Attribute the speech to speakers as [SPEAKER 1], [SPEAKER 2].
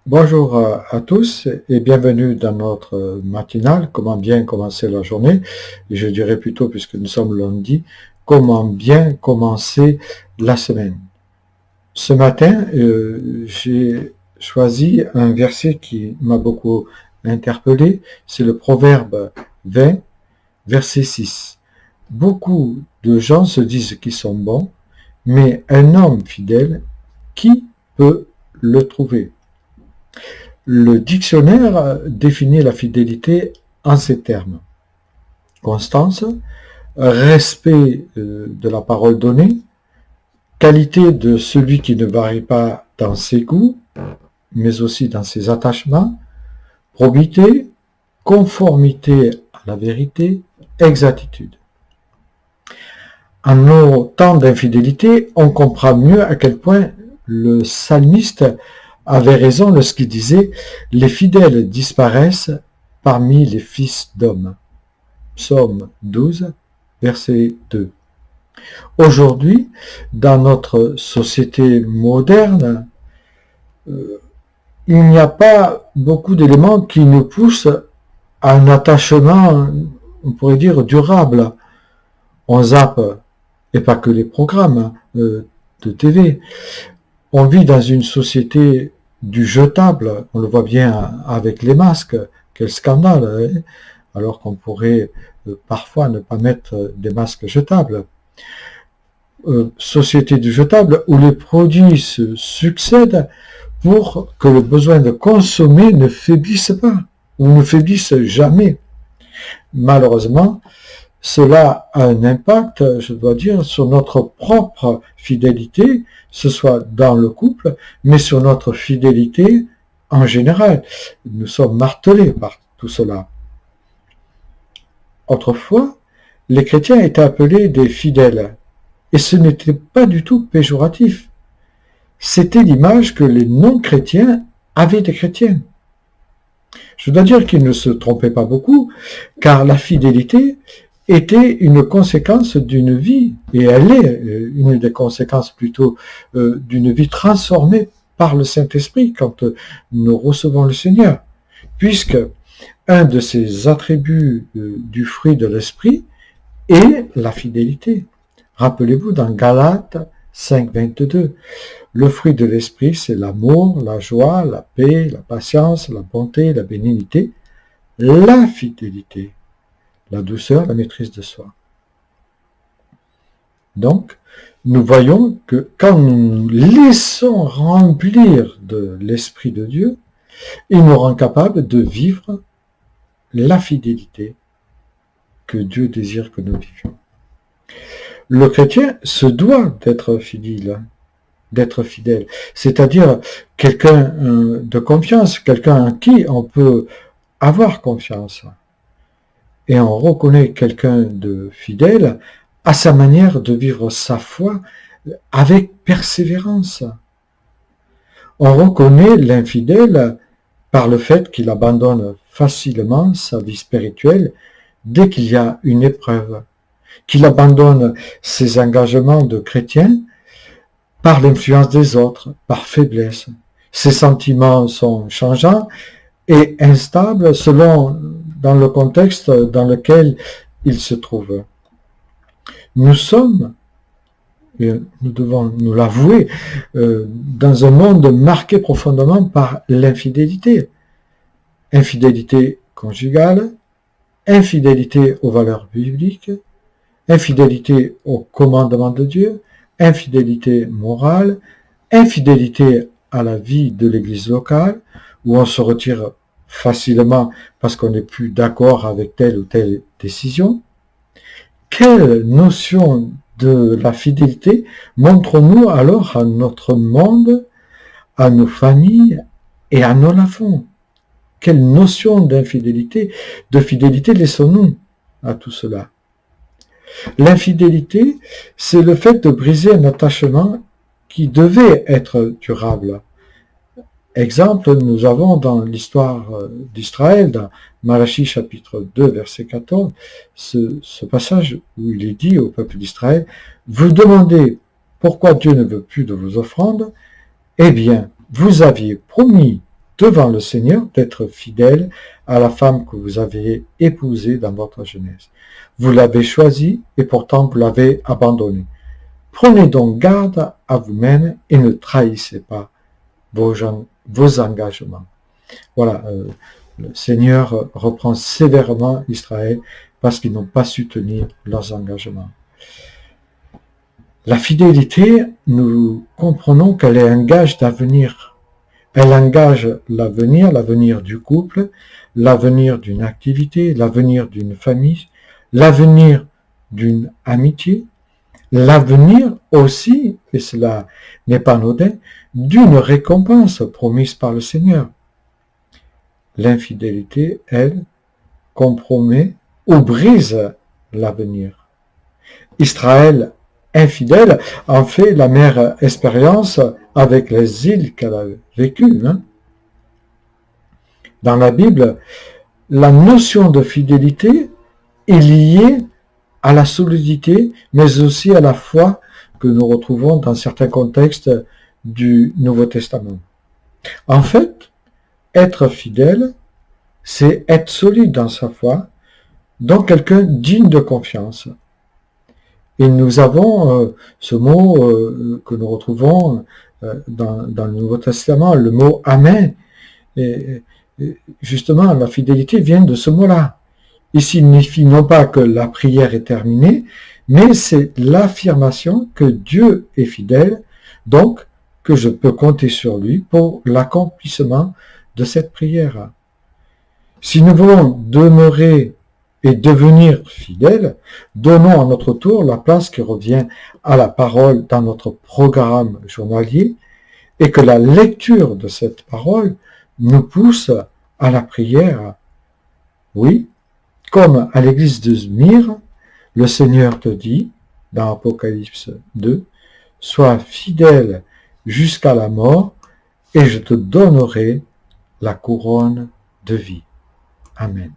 [SPEAKER 1] Bonjour à tous et bienvenue dans notre matinale. Comment bien commencer la journée? Et je dirais plutôt, puisque nous sommes lundi, comment bien commencer la semaine. Ce matin, j'ai choisi un verset qui m'a beaucoup interpellé. C'est le Proverbe 20, verset 6. Beaucoup de gens se disent qu'ils sont bons, mais un homme fidèle, qui peut le trouver? Le dictionnaire définit la fidélité en ces termes: constance, respect de la parole donnée, qualité de celui qui ne varie pas dans ses goûts, mais aussi dans ses attachements, probité, conformité à la vérité, exactitude. En nos temps d'infidélité, on comprend mieux à quel point le psalmiste avait raison lorsqu'il disait « Les fidèles disparaissent parmi les fils d'hommes ». Psaume 12, verset 2. Aujourd'hui, dans notre société moderne, il n'y a pas beaucoup d'éléments qui nous poussent à un attachement, on pourrait dire, durable. On zappe, et pas que les programmes de TV. On vit dans une société du jetable, on le voit bien avec les masques, quel scandale, hein, alors qu'on pourrait parfois ne pas mettre des masques jetables. Société du jetable où les produits se succèdent pour que le besoin de consommer ne faiblisse pas, ou ne faiblisse jamais. Malheureusement, cela a un impact, je dois dire, sur notre propre fidélité, ce soit dans le couple, mais sur notre fidélité en général. Nous sommes martelés par tout cela. Autrefois, les chrétiens étaient appelés des fidèles, et ce n'était pas du tout péjoratif. C'était l'image que les non-chrétiens avaient des chrétiens. Je dois dire qu'ils ne se trompaient pas beaucoup, car la fidélité était une conséquence d'une vie, et elle est une des conséquences plutôt d'une vie transformée par le Saint-Esprit quand nous recevons le Seigneur, puisque un de ces attributs du fruit de l'Esprit est la fidélité. Rappelez-vous dans Galates 5, 22, le fruit de l'Esprit, c'est l'amour, la joie, la paix, la patience, la bonté, la bénignité, la fidélité, la douceur, la maîtrise de soi. Donc, nous voyons que quand nous nous laissons remplir de l'Esprit de Dieu, il nous rend capables de vivre la fidélité que Dieu désire que nous vivions. Le chrétien se doit d'être fidèle, c'est-à-dire quelqu'un de confiance, quelqu'un en qui on peut avoir confiance. Et on reconnaît quelqu'un de fidèle à sa manière de vivre sa foi avec persévérance. On reconnaît l'infidèle par le fait qu'il abandonne facilement sa vie spirituelle dès qu'il y a une épreuve, qu'il abandonne ses engagements de chrétien par l'influence des autres, par faiblesse. Ses sentiments sont changeants et instables selon dans le contexte dans lequel il se trouve. Nous sommes, et nous devons nous l'avouer, dans un monde marqué profondément par l'infidélité. Infidélité conjugale, infidélité aux valeurs bibliques, infidélité au commandement de Dieu, infidélité morale, infidélité à la vie de l'Église locale, où on se retire facilement parce qu'on n'est plus d'accord avec telle ou telle décision. Quelle notion de la fidélité montrons-nous alors à notre monde, à nos familles et à nos enfants? Quelle notion d'infidélité, de fidélité laissons-nous à tout cela? L'infidélité, c'est le fait de briser un attachement qui devait être durable. Exemple, nous avons dans l'histoire d'Israël, dans Malachie chapitre 2, verset 14, ce passage où il est dit au peuple d'Israël, « Vous demandez pourquoi Dieu ne veut plus de vos offrandes, eh bien, vous aviez promis devant le Seigneur d'être fidèle à la femme que vous avez épousée dans votre jeunesse. Vous l'avez choisie et pourtant vous l'avez abandonnée. Prenez donc garde à vous-même et ne trahissez pas vos engagements. Voilà, le Seigneur reprend sévèrement Israël parce qu'ils n'ont pas su tenir leurs engagements. La fidélité, nous comprenons qu'elle est un gage d'avenir. Elle engage l'avenir du couple, l'avenir d'une activité, l'avenir d'une famille, l'avenir d'une amitié, l'avenir aussi, et cela n'est pas anodin, d'une récompense promise par le Seigneur. L'infidélité, elle, compromet ou brise l'avenir. Israël, infidèle, en fait l'amère expérience avec les îles qu'elle a vécues. Dans la Bible, la notion de fidélité est liée à la solidité, mais aussi à la foi que nous retrouvons dans certains contextes du Nouveau Testament. En fait, être fidèle, c'est être solide dans sa foi, donc quelqu'un digne de confiance. Et nous avons ce mot que nous retrouvons dans le Nouveau Testament, le mot « Amen ». Et justement, la fidélité vient de ce mot-là. Il signifie non pas que la prière est terminée, mais c'est l'affirmation que Dieu est fidèle, donc que je peux compter sur lui pour l'accomplissement de cette prière. Si nous voulons demeurer et devenir fidèles, donnons à notre tour la place qui revient à la parole dans notre programme journalier et que la lecture de cette parole nous pousse à la prière. Oui, comme à l'église de Smyrne, le Seigneur te dit, dans Apocalypse 2, « Sois fidèle jusqu'à la mort et je te donnerai la couronne de vie. » Amen.